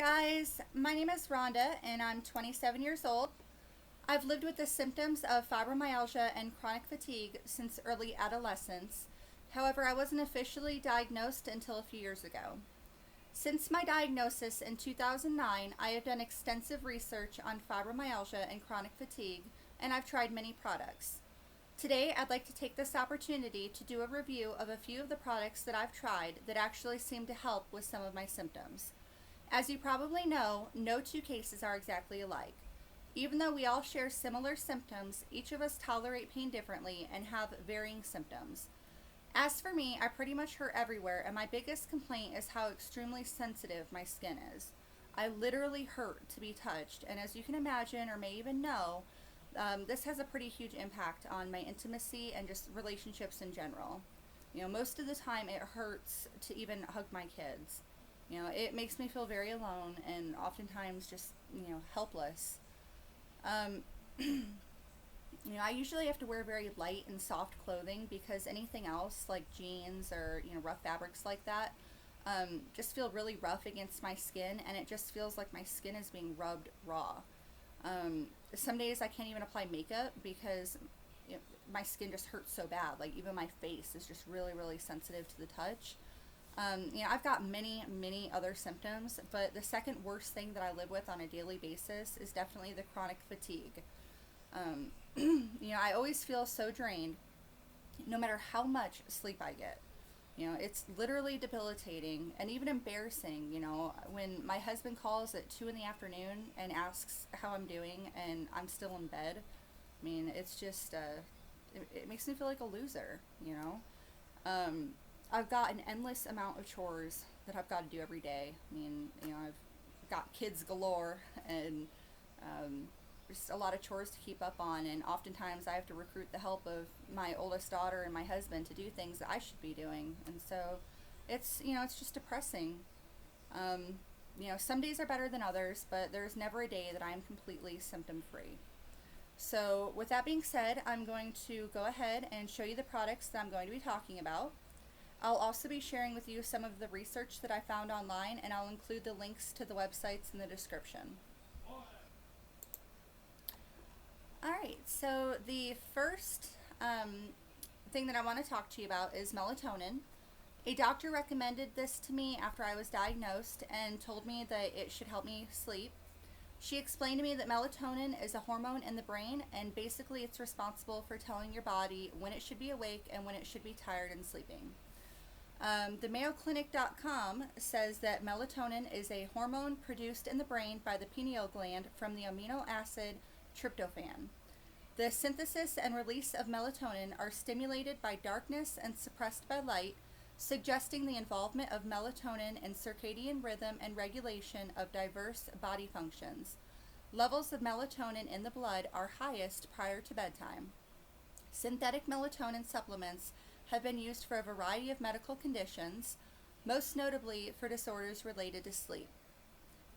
guys, my name is Rhonda and I'm 27 years old. I've lived with the symptoms of fibromyalgia and chronic fatigue since early adolescence. However, I wasn't officially diagnosed until a few years ago. Since my diagnosis in 2009, I have done extensive research on fibromyalgia and chronic fatigue, and I've tried many products. Today, I'd like to take this opportunity to do a review of a few of the products that I've tried that actually seem to help with some of my symptoms. As you probably know, no two cases are exactly alike. Even though we all share similar symptoms, each of us tolerate pain differently and have varying symptoms. As for me, I pretty much hurt everywhere, and my biggest complaint is how extremely sensitive my skin is. I literally hurt to be touched, and as you can imagine or may even know, this has a pretty huge impact on my intimacy and just relationships in general. Most of the time it hurts to even hug my kids. It makes me feel very alone and oftentimes just, helpless. Um, I usually have to wear very light and soft clothing because anything else like jeans or, rough fabrics like that, just feel really rough against my skin, and it just feels like my skin is being rubbed raw. Some days I can't even apply makeup because my skin just hurts so bad. Like even my face is just really, really sensitive to the touch. I've got many other symptoms, but the second worst thing that I live with on a daily basis is definitely the chronic fatigue. I always feel so drained no matter how much sleep I get. It's literally debilitating and even embarrassing, when my husband calls at 2 in the afternoon and asks how I'm doing and I'm still in bed. It's just, it makes me feel like a loser, I've got an endless amount of chores that I've got to do every day. I've got kids galore and just a lot of chores to keep up on, and oftentimes I have to recruit the help of my oldest daughter and my husband to do things that I should be doing, and so it's just depressing. Some days are better than others, but there's never a day that I'm completely symptom free. So with that being said, I'm going to go ahead and show you the products that I'm going to be talking about. I'll also be sharing with you some of the research that I found online, and I'll include the links to the websites in the description. Alright, so the first thing that I want to talk to you about is melatonin. A doctor recommended this to me after I was diagnosed and told me that it should help me sleep. She explained to me that melatonin is a hormone in the brain, and basically it's responsible for telling your body when it should be awake and when it should be tired and sleeping. The MayoClinic.com says that melatonin is a hormone produced in the brain by the pineal gland from the amino acid tryptophan. The synthesis and release of melatonin are stimulated by darkness and suppressed by light, suggesting the involvement of melatonin in circadian rhythm and regulation of diverse body functions. Levels of melatonin in the blood are highest prior to bedtime. Synthetic melatonin supplements have been used for a variety of medical conditions, most notably for disorders related to sleep.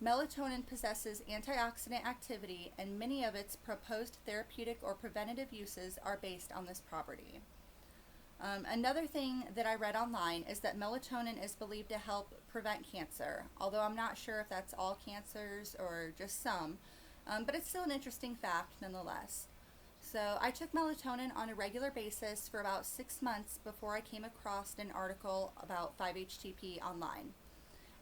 Melatonin possesses antioxidant activity, and many of its proposed therapeutic or preventative uses are based on this property. Another thing that I read online is that melatonin is believed to help prevent cancer, although I'm not sure if that's all cancers or just some, but it's still an interesting fact nonetheless. So I took melatonin on a regular basis for about 6 months before I came across an article about 5-HTP online.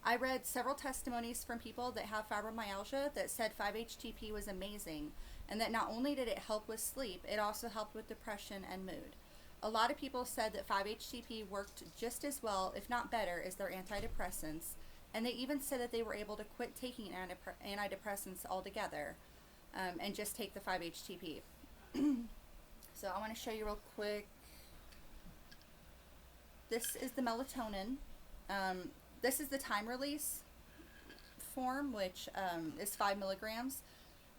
I read several testimonies from people that have fibromyalgia that said 5-HTP was amazing, and that not only did it help with sleep, it also helped with depression and mood. A lot of people said that 5-HTP worked just as well, if not better, as their antidepressants, and they even said that they were able to quit taking antidepressants altogether and just take the 5-HTP. So I want to show you real quick. This is the melatonin. This is the time release form, which is 5 milligrams.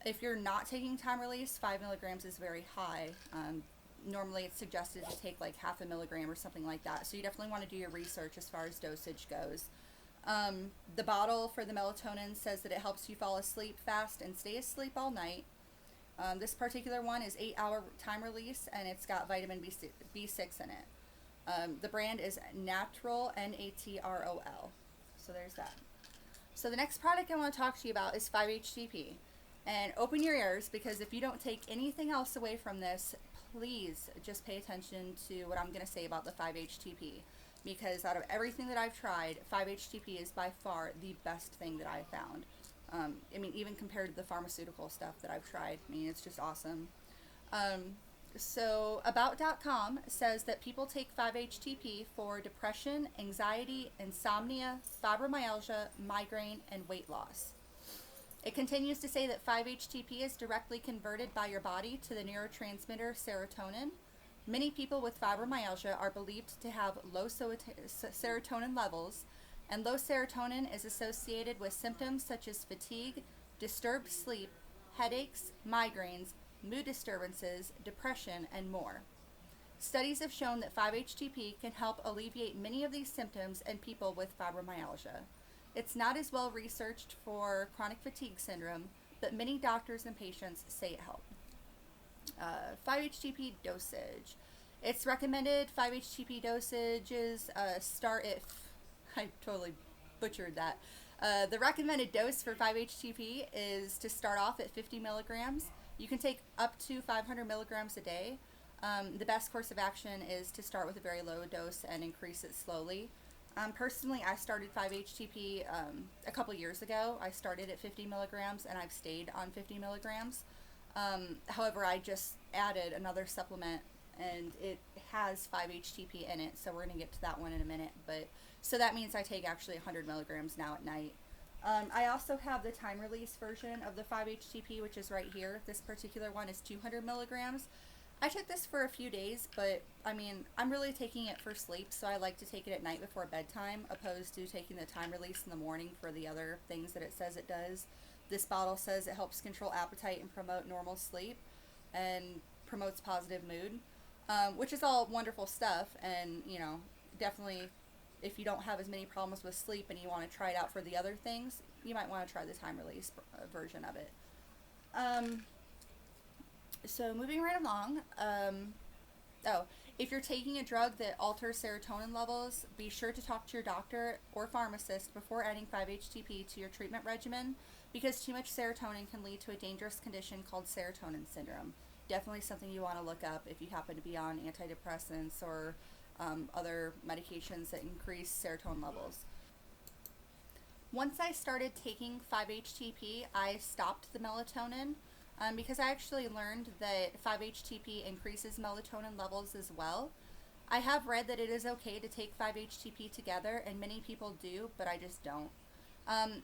If you're not taking time release, 5 milligrams is very high. Normally it's suggested to take like half a milligram or something like that. So you definitely want to do your research as far as dosage goes. The bottle for the melatonin says that it helps you fall asleep fast and stay asleep all night. This particular one is 8-hour time release, and it's got vitamin B6 in it. The brand is Natrol, Natrol. So there's that. So the next product I want to talk to you about is 5-HTP. And open your ears, because if you don't take anything else away from this, please just pay attention to what I'm going to say about the 5-HTP. Because out of everything that I've tried, 5-HTP is by far the best thing that I've found. I mean, even compared to the pharmaceutical stuff that I've tried, I mean, it's just awesome. So about.com says that people take 5-HTP for depression, anxiety, insomnia, fibromyalgia, migraine, and weight loss. It continues to say that 5-HTP is directly converted by your body to the neurotransmitter serotonin. Many people with fibromyalgia are believed to have low serotonin levels, and low serotonin is associated with symptoms such as fatigue, disturbed sleep, headaches, migraines, mood disturbances, depression, and more. Studies have shown that 5-HTP can help alleviate many of these symptoms in people with fibromyalgia. It's not as well researched for chronic fatigue syndrome, but many doctors and patients say it helps. 5-HTP dosage. It's recommended 5-HTP dosages start at, I totally butchered that. The recommended dose for 5-HTP is to start off at 50 milligrams. You can take up to 500 milligrams a day. The best course of action is to start with a very low dose and increase it slowly. Personally, I started 5-HTP a couple years ago. I started at 50 milligrams and I've stayed on 50 milligrams. However, I just added another supplement and it has 5-HTP in it, so we're going to get to that one in a minute. But so that means I take actually 100 milligrams now at night. I also have the time release version of the 5-HTP, which is right here. This particular one is 200 milligrams. I took this for a few days, but I mean, I'm really taking it for sleep, so I like to take it at night before bedtime, opposed to taking the time release in the morning for the other things that it says it does. This bottle says it helps control appetite and promote normal sleep and promotes positive mood, which is all wonderful stuff. And, you know, definitely if you don't have as many problems with sleep and you want to try it out for the other things, you might want to try the time release version of it. So moving right along, if you're taking a drug that alters serotonin levels, be sure to talk to your doctor or pharmacist before adding 5-HTP to your treatment regimen, because too much serotonin can lead to a dangerous condition called serotonin syndrome. Definitely something you want to look up if you happen to be on antidepressants or other medications that increase serotonin levels. Once I started taking 5-HTP, I stopped the melatonin because I actually learned that 5-HTP increases melatonin levels as well. I have read that it is okay to take 5-HTP together, and many people do, but I just don't.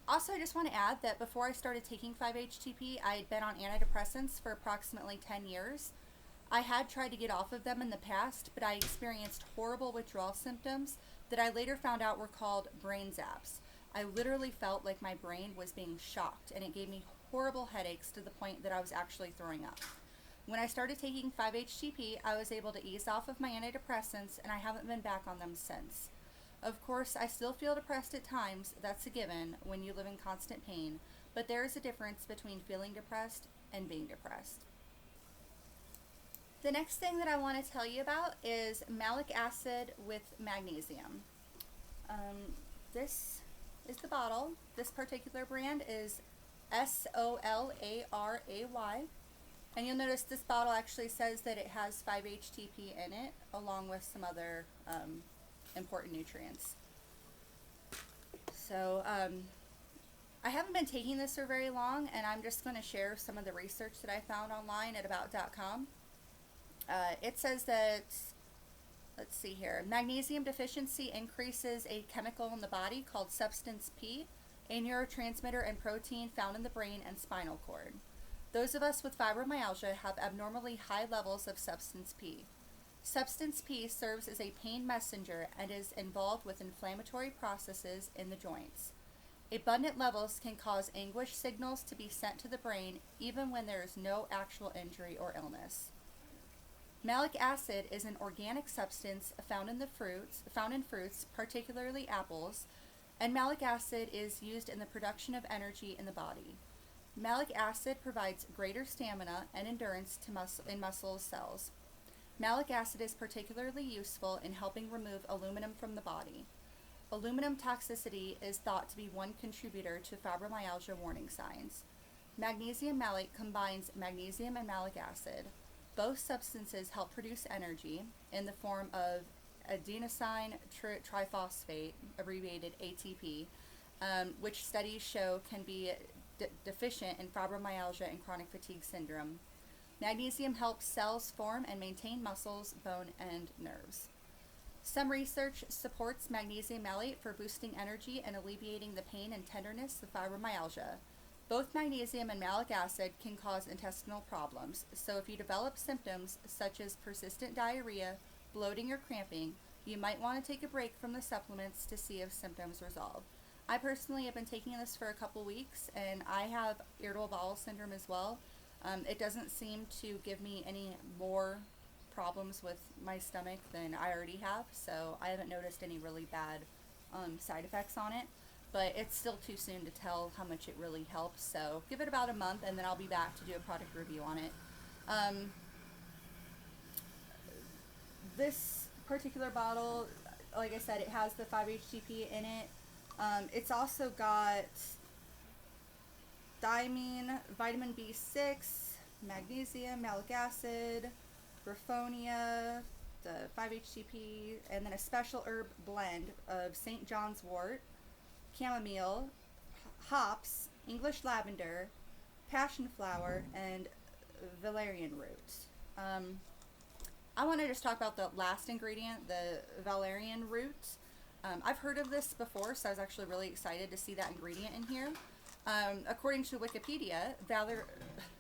Also, I just want to add that before I started taking 5-HTP, I had been on antidepressants for approximately 10 years. I had tried to get off of them in the past, but I experienced horrible withdrawal symptoms that I later found out were called brain zaps. I literally felt like my brain was being shocked, and it gave me horrible headaches to the point that I was actually throwing up. When I started taking 5-HTP, I was able to ease off of my antidepressants, and I haven't been back on them since. Of course, I still feel depressed at times. That's a given when you live in constant pain, but there is a difference between feeling depressed and being depressed. The next thing that I want to tell you about is malic acid with magnesium. This is the bottle. This particular brand is SOLARAY. And you'll notice this bottle actually says that it has 5-HTP in it, along with some other important nutrients. So I haven't been taking this for very long, and I'm just going to share some of the research that I found online at about.com. It says that, let's see here, magnesium deficiency increases a chemical in the body called substance P, a neurotransmitter and protein found in the brain and spinal cord. Those of us with fibromyalgia have abnormally high levels of substance P. Substance P serves as a pain messenger and is involved with inflammatory processes in the joints. Abundant levels can cause anguish signals to be sent to the brain even when there is no actual injury or illness. Malic acid is an organic substance found in fruits, particularly apples, and malic acid is used in the production of energy in the body. Malic acid provides greater stamina and endurance in muscle cells. Malic acid is particularly useful in helping remove aluminum from the body. Aluminum toxicity is thought to be one contributor to fibromyalgia warning signs. Magnesium malic combines magnesium and malic acid. Both substances help produce energy in the form of adenosine triphosphate, abbreviated ATP, which studies show can be deficient in fibromyalgia and chronic fatigue syndrome. Magnesium helps cells form and maintain muscles, bone, and nerves. Some research supports magnesium malate for boosting energy and alleviating the pain and tenderness of fibromyalgia. Both magnesium and malic acid can cause intestinal problems, so if you develop symptoms such as persistent diarrhea, bloating, or cramping, you might want to take a break from the supplements to see if symptoms resolve. I personally have been taking this for a couple weeks, and I have irritable bowel syndrome as well. It doesn't seem to give me any more problems with my stomach than I already have, so I haven't noticed any really bad side effects on it, but it's still too soon to tell how much it really helps, so give it about a month and then I'll be back to do a product review on it. This particular bottle, like I said, it has the 5-HTP in it. It's also got thiamine, vitamin B6, magnesium, malic acid, graphonia, the 5-HTP, and then a special herb blend of St. John's wort, chamomile, hops, English lavender, passion flower, and valerian root. I want to just talk about the last ingredient, the valerian root. I've heard of this before, so I was actually really excited to see that ingredient in here. According to Wikipedia,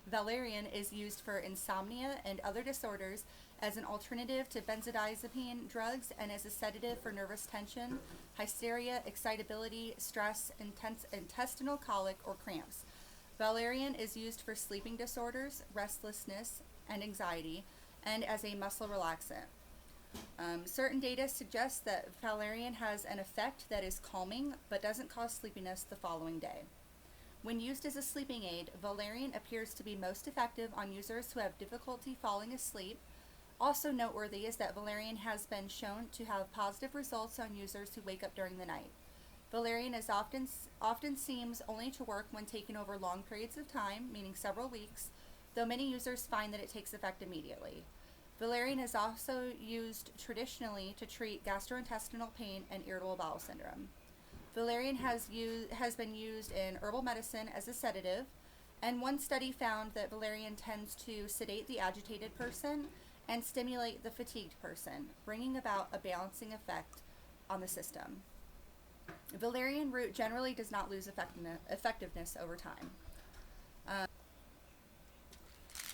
valerian is used for insomnia and other disorders as an alternative to benzodiazepine drugs and as a sedative for nervous tension, hysteria, excitability, stress, intestinal colic, or cramps. Valerian is used for sleeping disorders, restlessness, and anxiety, and as a muscle relaxant. Certain data suggest that valerian has an effect that is calming but doesn't cause sleepiness the following day. When used as a sleeping aid, valerian appears to be most effective on users who have difficulty falling asleep. Also noteworthy is that valerian has been shown to have positive results on users who wake up during the night. Valerian is often seems only to work when taken over long periods of time, meaning several weeks, though many users find that it takes effect immediately. Valerian is also used traditionally to treat gastrointestinal pain and irritable bowel syndrome. Valerian has been used in herbal medicine as a sedative, and one study found that valerian tends to sedate the agitated person and stimulate the fatigued person, bringing about a balancing effect on the system. Valerian root generally does not lose effectiveness over time.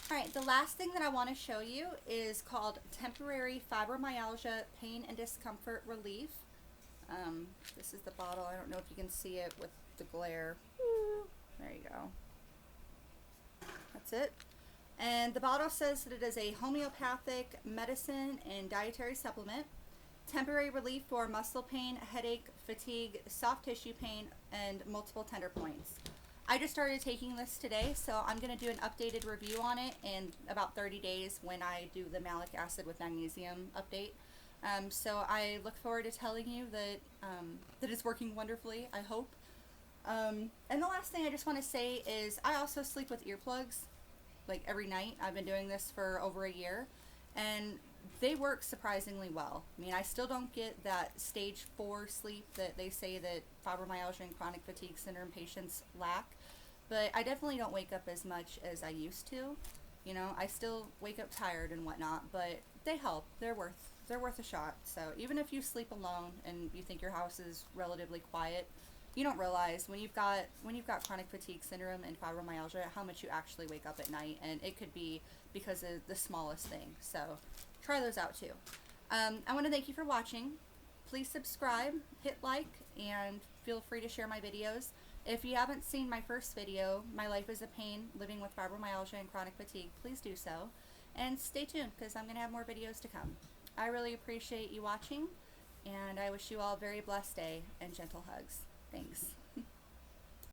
Alright, the last thing that I want to show you is called Temporary Fibromyalgia Pain and Discomfort Relief. This is the bottle. I don't know if you can see it with the glare. There you go. That's it. And the bottle says that it is a homeopathic medicine and dietary supplement. Temporary relief for muscle pain, headache, fatigue, soft tissue pain, and multiple tender points. I just started taking this today, so I'm going to do an updated review on it in about 30 days when I do the malic acid with magnesium update. So I look forward to telling you that it's working wonderfully, I hope. And the last thing I just want to say is I also sleep with earplugs, like every night. I've been doing this for over a year, and they work surprisingly well. I mean, I still don't get that stage 4 sleep that they say that fibromyalgia and chronic fatigue syndrome patients lack, but I definitely don't wake up as much as I used to. You know, I still wake up tired and whatnot, but they help. They're worth a shot. So even if you sleep alone and you think your house is relatively quiet, you don't realize when you've got chronic fatigue syndrome and fibromyalgia how much you actually wake up at night, and it could be because of the smallest thing. So try those out too. I want to thank you for watching. Please subscribe, hit like, and feel free to share my videos. If you haven't seen my first video, My Life is a Pain, Living with Fibromyalgia and Chronic Fatigue, please do so. And stay tuned because I'm going to have more videos to come. I really appreciate you watching, and I wish you all a very blessed day and gentle hugs. Thanks.